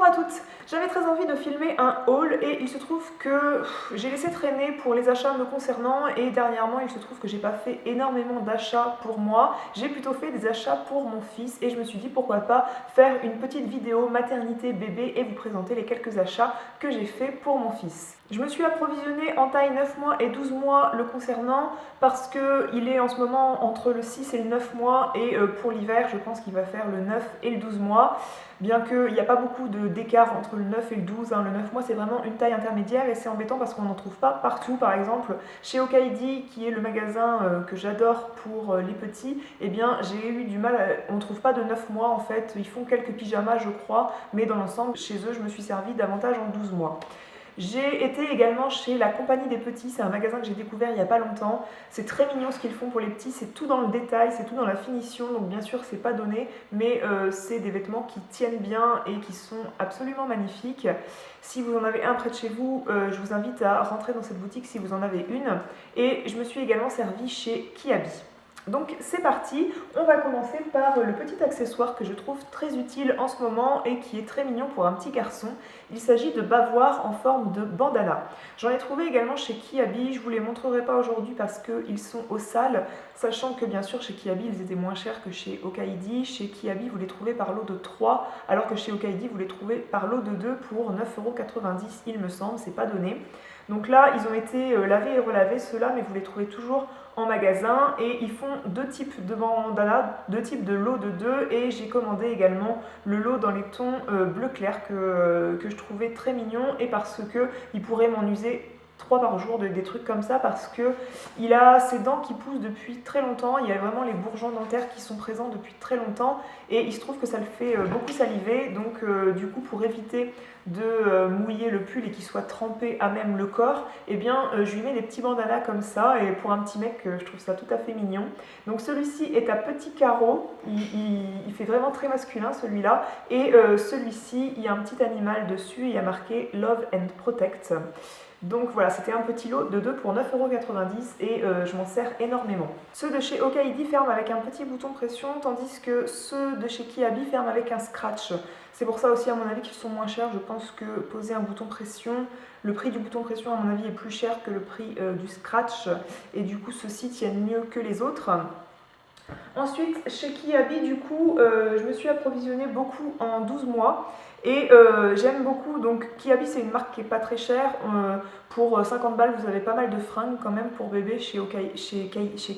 à toutes! J'avais très envie de filmer un haul et il se trouve que j'ai laissé traîner pour les achats me concernant et dernièrement il se trouve que j'ai pas fait énormément d'achats pour moi, j'ai plutôt fait des achats pour mon fils et je me suis dit pourquoi pas faire une petite vidéo maternité bébé et vous présenter les quelques achats que j'ai fait pour mon fils. Je me suis approvisionnée en taille 9 mois et 12 mois le concernant parce qu'il est en ce moment entre le 6 et le 9 mois et pour l'hiver je pense qu'il va faire le 9 et le 12 mois. Bien qu'il n'y a pas beaucoup d'écart entre le 9 et le 12, le 9 mois c'est vraiment une taille intermédiaire et c'est embêtant parce qu'on n'en trouve pas partout. Par exemple chez Okaidi qui est le magasin que j'adore pour les petits, eh bien j'ai eu du mal, on ne trouve pas de 9 mois en fait, ils font quelques pyjamas je crois, mais dans l'ensemble chez eux je me suis servi davantage en 12 mois. J'ai été également chez La Compagnie des Petits, c'est un magasin que j'ai découvert il n'y a pas longtemps. C'est très mignon ce qu'ils font pour les petits, c'est tout dans le détail, c'est tout dans la finition, donc bien sûr c'est pas donné, mais c'est des vêtements qui tiennent bien et qui sont absolument magnifiques. Si vous en avez un près de chez vous, je vous invite à rentrer dans cette boutique si vous en avez une. Et je me suis également servie chez Kiabi. Donc c'est parti, on va commencer par le petit accessoire que je trouve très utile en ce moment et qui est très mignon pour un petit garçon. Il s'agit de bavoirs en forme de bandana. J'en ai trouvé également chez Kiabi, je ne vous les montrerai pas aujourd'hui parce qu'ils sont au sale, sachant que bien sûr chez Kiabi ils étaient moins chers que chez Okaidi. Chez Kiabi vous les trouvez par lot de 3, alors que chez Okaidi vous les trouvez par lot de 2 pour 9,90 € il me semble, c'est pas donné. Donc là, ils ont été lavés et relavés, ceux-là, mais vous les trouvez toujours en magasin. Et ils font deux types de bandanas, deux types de lots de 2. Et j'ai commandé également le lot dans les tons bleu clair que je trouvais très mignon. Et parce qu'il pourrait m'en user 3 par jour, des trucs comme ça, parce qu'il a ses dents qui poussent depuis très longtemps. Il y a vraiment les bourgeons dentaires qui sont présents depuis très longtemps. Et il se trouve que ça le fait beaucoup saliver. Donc du coup, pour éviter de mouiller le pull et qu'il soit trempé à même le corps, eh bien je lui mets des petits bandanas comme ça, et pour un petit mec je trouve ça tout à fait mignon. Donc celui-ci est à petits carreaux, il fait vraiment très masculin celui-là, et celui-ci il y a un petit animal dessus et il y a marqué Love and Protect. Donc voilà, c'était un petit lot de 2 pour 9,90 € et je m'en sers énormément. Ceux de chez Okaidi ferment avec un petit bouton pression, tandis que ceux de chez Kiabi ferment avec un scratch. C'est pour ça aussi à mon avis qu'ils sont moins chers. Je pense que poser un bouton pression, le prix du bouton pression à mon avis est plus cher que le prix du scratch, et du coup ceux-ci tiennent mieux que les autres. Ensuite, chez Kiabi, du coup, je me suis approvisionnée beaucoup en 12 mois et j'aime beaucoup. Donc, Kiabi, c'est une marque qui n'est pas très chère. Pour 50 balles, vous avez pas mal de fringues quand même pour bébé chez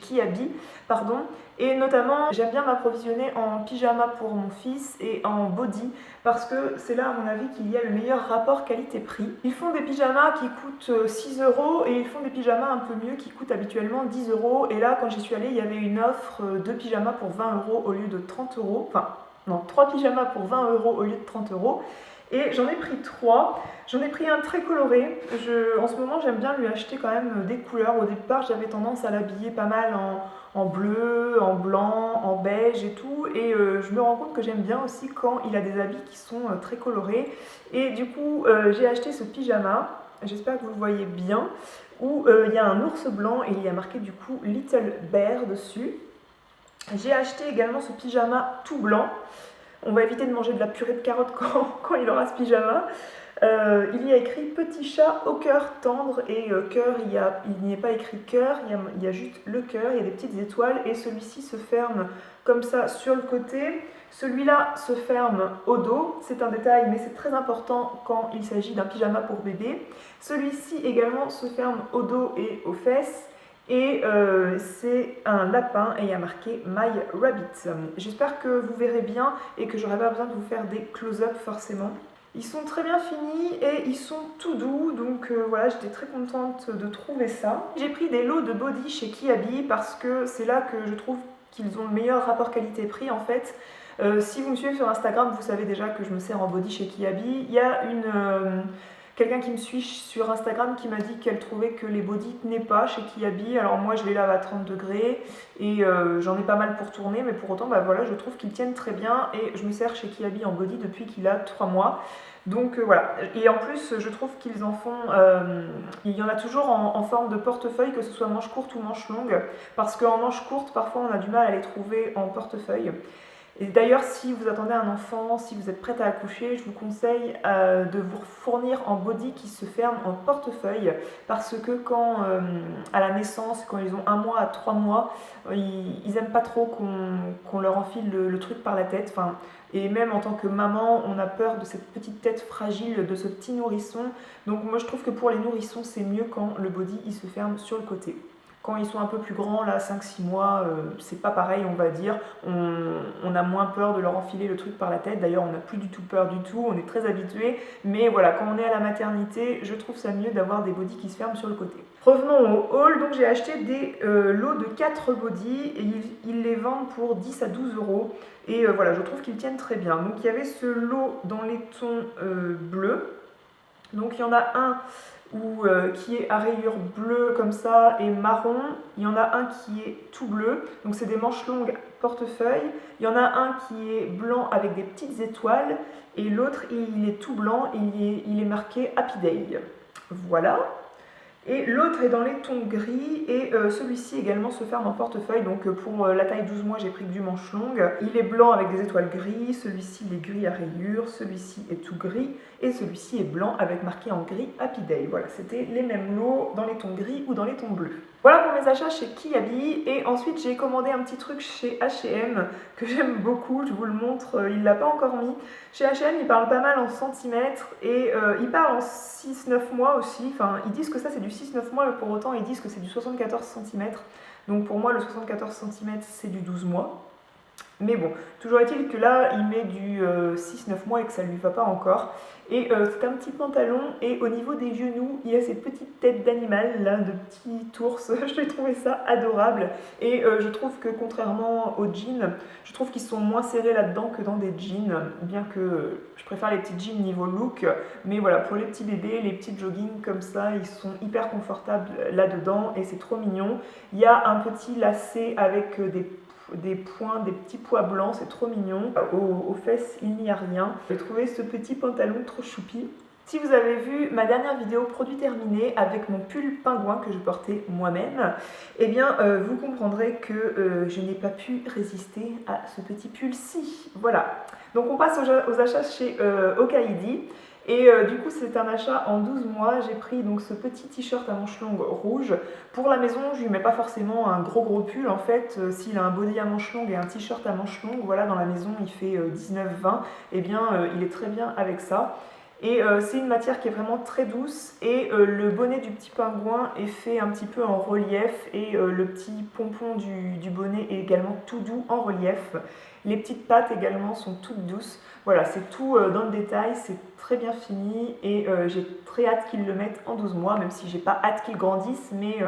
Kiabi. Pardon. Et notamment, j'aime bien m'approvisionner en pyjama pour mon fils et en body parce que c'est là, à mon avis, qu'il y a le meilleur rapport qualité-prix. Ils font des pyjamas qui coûtent 6 € et ils font des pyjamas un peu mieux qui coûtent habituellement 10 €. Et là, quand j'y suis allée, il y avait une offre de pyjamas pour 20 € au lieu de 30 €. Enfin, non, 3 pyjamas pour 20 € au lieu de 30 €. Et j'en ai pris 3. J'en ai pris un très coloré. En ce moment, j'aime bien lui acheter quand même des couleurs. Au départ, j'avais tendance à l'habiller pas mal en bleu, en blanc, en beige et tout. Et je me rends compte que j'aime bien aussi quand il a des habits qui sont très colorés. Et du coup, j'ai acheté ce pyjama. J'espère que vous le voyez bien. Où il y a un ours blanc et il y a marqué du coup Little Bear dessus. J'ai acheté également ce pyjama tout blanc. On va éviter de manger de la purée de carottes quand il aura ce pyjama. Il y a écrit petit chat au cœur tendre et cœur, il n'y est pas écrit cœur, il y a juste le cœur, il y a des petites étoiles et celui-ci se ferme comme ça sur le côté. Celui-là se ferme au dos, c'est un détail mais c'est très important quand il s'agit d'un pyjama pour bébé. Celui-ci également se ferme au dos et aux fesses. Et c'est un lapin et il y a marqué My Rabbit. J'espère que vous verrez bien et que j'aurai pas besoin de vous faire des close-up forcément. Ils sont très bien finis et ils sont tout doux, donc voilà, j'étais très contente de trouver ça. J'ai pris des lots de body chez Kiabi parce que c'est là que je trouve qu'ils ont le meilleur rapport qualité-prix en fait. Si vous me suivez sur Instagram, vous savez déjà que je me sers en body chez Kiabi. Il y a quelqu'un qui me suit sur Instagram qui m'a dit qu'elle trouvait que les bodys tenaient pas chez Kiabi. Alors moi je les lave à 30 degrés et j'en ai pas mal pour tourner, mais pour autant bah voilà, je trouve qu'ils tiennent très bien et je me sers chez Kiabi en body depuis qu'il a 3 mois. Donc voilà, et en plus je trouve qu'ils en font, il y en a toujours en forme de portefeuille, que ce soit manche courte ou manche longue, parce qu'en manche courte parfois on a du mal à les trouver en portefeuille. Et d'ailleurs, si vous attendez un enfant, si vous êtes prête à accoucher, je vous conseille de vous fournir en body qui se ferme en portefeuille, parce que quand à la naissance, quand ils ont 1 mois à 3 mois, ils aiment pas trop qu'on leur enfile le truc par la tête. Enfin, et même en tant que maman, on a peur de cette petite tête fragile de ce petit nourrisson. Donc moi je trouve que pour les nourrissons, c'est mieux quand le body il se ferme sur le côté. Quand ils sont un peu plus grands, là 5-6 mois, c'est pas pareil, on va dire. On a moins peur de leur enfiler le truc par la tête. D'ailleurs, on n'a plus du tout peur du tout, on est très habitué. Mais voilà, quand on est à la maternité, je trouve ça mieux d'avoir des bodys qui se ferment sur le côté. Revenons au haul. Donc j'ai acheté des lots de 4 bodys et ils les vendent pour 10 à 12 euros. Et voilà, je trouve qu'ils tiennent très bien. Donc il y avait ce lot dans les tons bleus. Donc il y en a un qui est à rayures bleues comme ça et marron. Il y en a un qui est tout bleu, donc c'est des manches longues portefeuille. Il y en a un qui est blanc avec des petites étoiles et l'autre il est tout blanc et il est marqué Happy Day. Voilà. Et l'autre est dans les tons gris et celui-ci également se ferme en portefeuille. Donc pour la taille 12 mois, j'ai pris que du manche longue. Il est blanc avec des étoiles gris, celui-ci il est gris à rayures, celui-ci est tout gris et celui-ci est blanc avec marqué en gris Happy Day. Voilà, c'était les mêmes lots dans les tons gris ou dans les tons bleus. Voilà pour mes achats chez Kiabi. Et ensuite j'ai commandé un petit truc chez H&M que j'aime beaucoup, je vous le montre, il ne l'a pas encore mis. Chez H&M, ils parlent pas mal en centimètres et ils parlent en 6-9 mois aussi. Enfin, ils disent que ça c'est du 6-9 mois, mais pour autant ils disent que c'est du 74 cm. Donc pour moi, le 74 cm c'est du 12 mois. Mais bon, toujours est-il que là, il met du 6-9 mois et que ça ne lui va pas encore. Et c'est un petit pantalon et au niveau des genoux, il y a ces petites têtes d'animal, là, de petits ours. Je l'ai trouvé ça adorable. Et je trouve que contrairement aux jeans, je trouve qu'ils sont moins serrés là-dedans que dans des jeans. Bien que je préfère les petits jeans niveau look. Mais voilà, pour les petits bébés, les petits joggings comme ça, ils sont hyper confortables là-dedans et c'est trop mignon. Il y a un petit lacet avec des points, des petits pois blancs, c'est trop mignon. Aux fesses, il n'y a rien. J'ai trouvé ce petit pantalon trop choupi. Si vous avez vu ma dernière vidéo produit terminé avec mon pull pingouin que je portais moi-même, eh bien vous comprendrez que je n'ai pas pu résister à ce petit pull-ci. Voilà. Donc on passe aux achats chez Okaidi. Et du coup c'est un achat en 12 mois, j'ai pris donc ce petit t-shirt à manches longues rouge. Pour la maison, je lui mets pas forcément un gros pull en fait, s'il a un body à manches longues et un t-shirt à manches longues, voilà, dans la maison il fait 19-20, et bien il est très bien avec ça. Et c'est une matière qui est vraiment très douce et le bonnet du petit pingouin est fait un petit peu en relief et le petit pompon du bonnet est également tout doux en relief. Les petites pattes également sont toutes douces. Voilà, c'est tout dans le détail, c'est très bien fini et j'ai très hâte qu'ils le mettent en 12 mois, même si j'ai pas hâte qu'ils grandissent, mais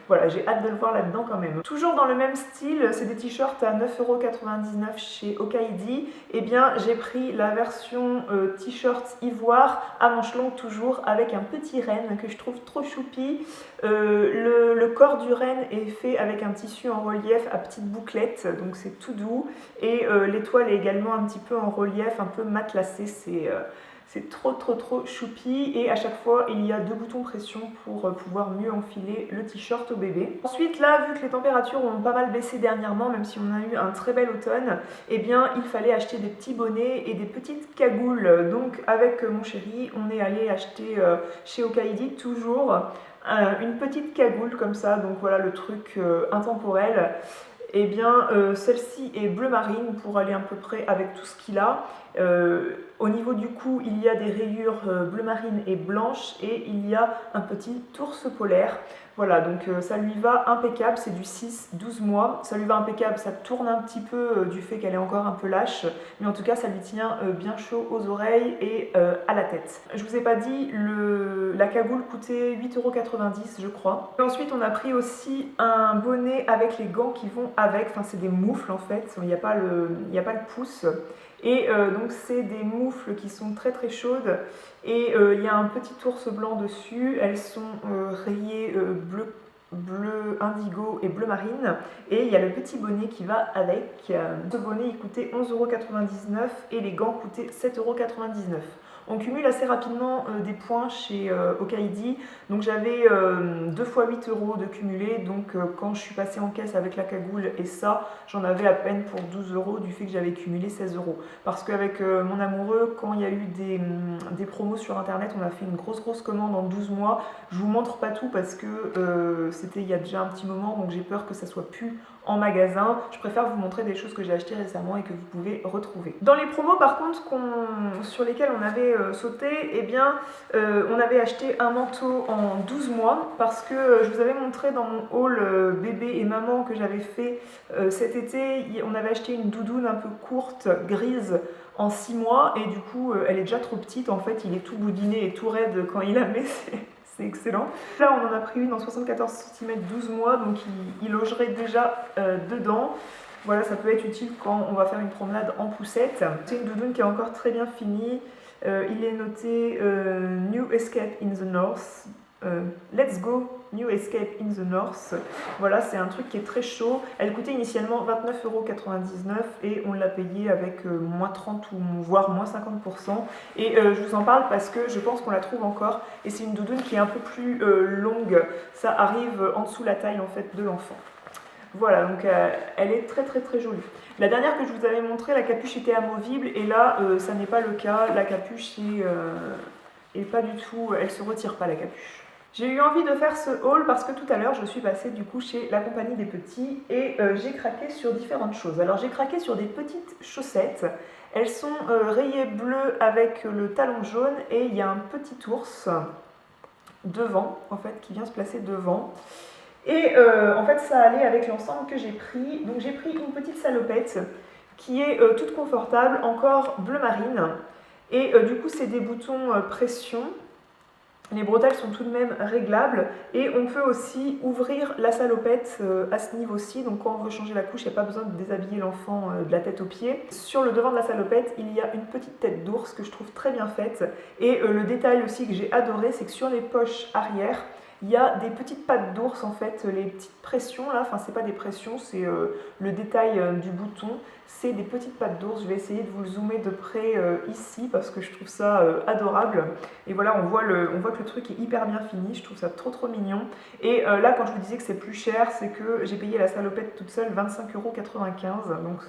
voilà, j'ai hâte de le voir là-dedans quand même. Toujours dans le même style, c'est des t-shirts à 9,99 € chez Okaidi. Et bien, j'ai pris la version t-shirt ivoire à manches longues toujours avec un petit renne que je trouve trop choupi. Le corps du renne est fait avec un tissu en relief à petites bouclettes, donc c'est tout doux. Et l'étoile est également un petit peu en relief, un peu matelassé, c'est trop choupi et à chaque fois il y a 2 boutons pression pour pouvoir mieux enfiler le t-shirt au bébé. Ensuite là, vu que les températures ont pas mal baissé dernièrement, même si on a eu un très bel automne, eh bien il fallait acheter des petits bonnets et des petites cagoules. Donc avec mon chéri, on est allé acheter chez Okaidi toujours une petite cagoule comme ça, donc voilà le truc intemporel. Eh bien, celle-ci est bleu marine pour aller à peu près avec tout ce qu'il a. Au niveau du cou, il y a des rayures bleu marine et blanches et il y a un petit ours polaire. Voilà, donc ça lui va impeccable, c'est du 6-12 mois. Ça lui va impeccable, ça tourne un petit peu du fait qu'elle est encore un peu lâche, mais en tout cas ça lui tient bien chaud aux oreilles et à la tête. Je vous ai pas dit, la cagoule coûtait 8,90 € je crois. Et ensuite on a pris aussi un bonnet avec les gants qui vont avec, enfin c'est des moufles en fait, il n'y a pas le pouce. Et donc c'est des moufles qui sont très chaudes et il y a un petit ours blanc dessus. Elles sont rayées bleu indigo et bleu marine et il y a le petit bonnet qui va avec. Ce bonnet il coûtait 11,99 € et les gants coûtaient 7,99 €. On cumule assez rapidement des points chez Okaidi, donc j'avais 2 fois 8 € de cumulé, donc quand je suis passée en caisse avec la cagoule et ça, j'en avais à peine pour 12 € du fait que j'avais cumulé 16 €. Parce qu'avec mon amoureux, quand il y a eu des promos sur internet, on a fait une grosse commande en 12 mois. Je vous montre pas tout parce que c'était il y a déjà un petit moment, donc j'ai peur que ça soit plus en magasin. Je préfère vous montrer des choses que j'ai achetées récemment et que vous pouvez retrouver. Dans les promos par contre sur lesquelles on avait sauté, eh bien on avait acheté un manteau en 12 mois parce que je vous avais montré dans mon haul bébé et maman que j'avais fait cet été, on avait acheté une doudoune un peu courte, grise, en 6 mois et du coup elle est déjà trop petite, en fait il est tout boudiné et tout raide quand il la met, c'est excellent. Là on en a pris une en 74 cm 12 mois, donc il logerait déjà dedans. Voilà, ça peut être utile quand on va faire une promenade en poussette. C'est une doudoune qui est encore très bien finie. Il est noté New Escape in the North. Let's go New Escape in the North. Voilà, c'est un truc qui est très chaud. Elle coûtait initialement 29,99 € et on l'a payé avec moins 30 ou voire moins 50%. Et je vous en parle parce que je pense qu'on la trouve encore. Et c'est une doudoune qui est un peu plus longue. Ça arrive en dessous la taille en fait de l'enfant. Voilà, donc elle est très jolie. La dernière que je vous avais montrée, la capuche était amovible et là, ça n'est pas le cas. La capuche est pas du tout, elle se retire pas la capuche. J'ai eu envie de faire ce haul parce que tout à l'heure, je suis passée du coup chez La Compagnie des Petits et j'ai craqué sur différentes choses. Alors j'ai craqué sur des petites chaussettes. Elles sont rayées bleues avec le talon jaune et il y a un petit ours devant, en fait, qui vient se placer devant. Et en fait, ça allait avec l'ensemble que j'ai pris. Donc j'ai pris une petite salopette qui est toute confortable, encore bleu marine. Et du coup, c'est des boutons pression. Les bretelles sont tout de même réglables et on peut aussi ouvrir la salopette à ce niveau-ci. Donc quand on veut changer la couche, il n'y a pas besoin de déshabiller l'enfant de la tête aux pieds. Sur le devant de la salopette, il y a une petite tête d'ours que je trouve très bien faite. Et le détail aussi que j'ai adoré, c'est que sur les poches arrière, il y a des petites pattes d'ours en fait, les petites pressions là, enfin c'est pas des pressions, c'est le détail du bouton, c'est des petites pattes d'ours. Je vais essayer de vous le zoomer de près ici parce que je trouve ça adorable. Et voilà, on voit que le truc est hyper bien fini, je trouve ça trop mignon. Et là quand je vous disais que c'est plus cher, c'est que j'ai payé la salopette toute seule 25,95 €, donc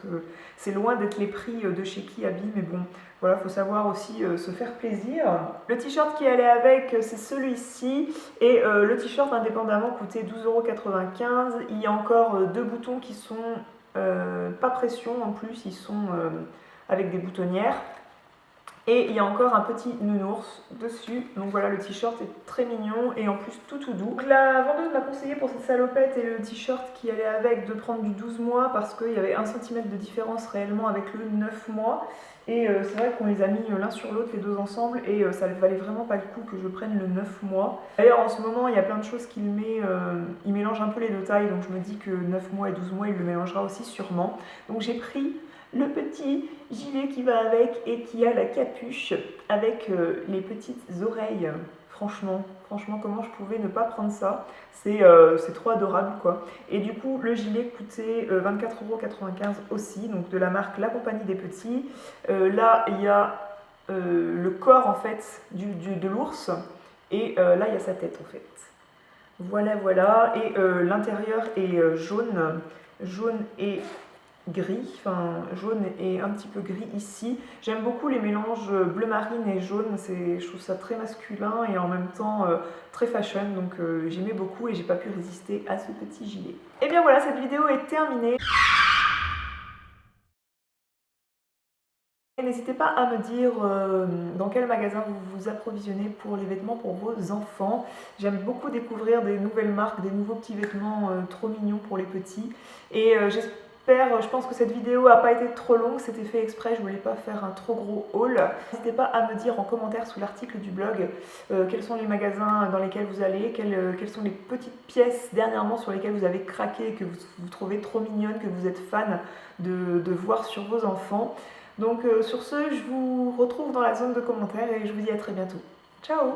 c'est loin d'être les prix de chez Kiabi, mais bon, voilà, il faut savoir aussi se faire plaisir. Le t-shirt qui allait avec, c'est celui-ci. Et le t-shirt indépendamment coûtait 12,95 €. Il y a encore deux boutons qui sont pas pression en plus, ils sont avec des boutonnières. Et il y a encore un petit nounours dessus. Donc voilà, le t-shirt est très mignon et en plus tout doux. Donc la vendeuse m'a conseillé pour cette salopette et le t-shirt qui allait avec de prendre du 12 mois parce qu'il y avait 1 cm de différence réellement avec le 9 mois. Et c'est vrai qu'on les a mis l'un sur l'autre les deux ensemble et ça ne valait vraiment pas le coup que je prenne le 9 mois. D'ailleurs en ce moment il y a plein de choses qu'il met, il mélange un peu les deux tailles, donc je me dis que 9 mois et 12 mois il le mélangera aussi sûrement. Donc j'ai pris le petit gilet qui va avec et qui a la capuche avec les petites oreilles. Franchement, comment je pouvais ne pas prendre ça? C'est trop adorable quoi. Et du coup, le gilet coûtait 24,95 € aussi, donc de la marque La Compagnie des Petits. Là, il y a le corps en fait de l'ours et là, il y a sa tête en fait. Voilà. Et l'intérieur est jaune et gris, enfin jaune et un petit peu gris ici. J'aime beaucoup les mélanges bleu marine et jaune, je trouve ça très masculin et en même temps très fashion, donc j'aimais beaucoup et j'ai pas pu résister à ce petit gilet. Et bien voilà, cette vidéo est terminée. N'hésitez pas à me dire dans quel magasin vous vous approvisionnez pour les vêtements pour vos enfants. J'aime beaucoup découvrir des nouvelles marques, des nouveaux petits vêtements trop mignons pour les petits. Et je pense que cette vidéo n'a pas été trop longue, c'était fait exprès, je ne voulais pas faire un trop gros haul. N'hésitez pas à me dire en commentaire sous l'article du blog quels sont les magasins dans lesquels vous allez, quelles sont les petites pièces dernièrement sur lesquelles vous avez craqué, que vous trouvez trop mignonnes, que vous êtes fan de voir sur vos enfants. Donc sur ce, je vous retrouve dans la zone de commentaires et je vous dis à très bientôt. Ciao!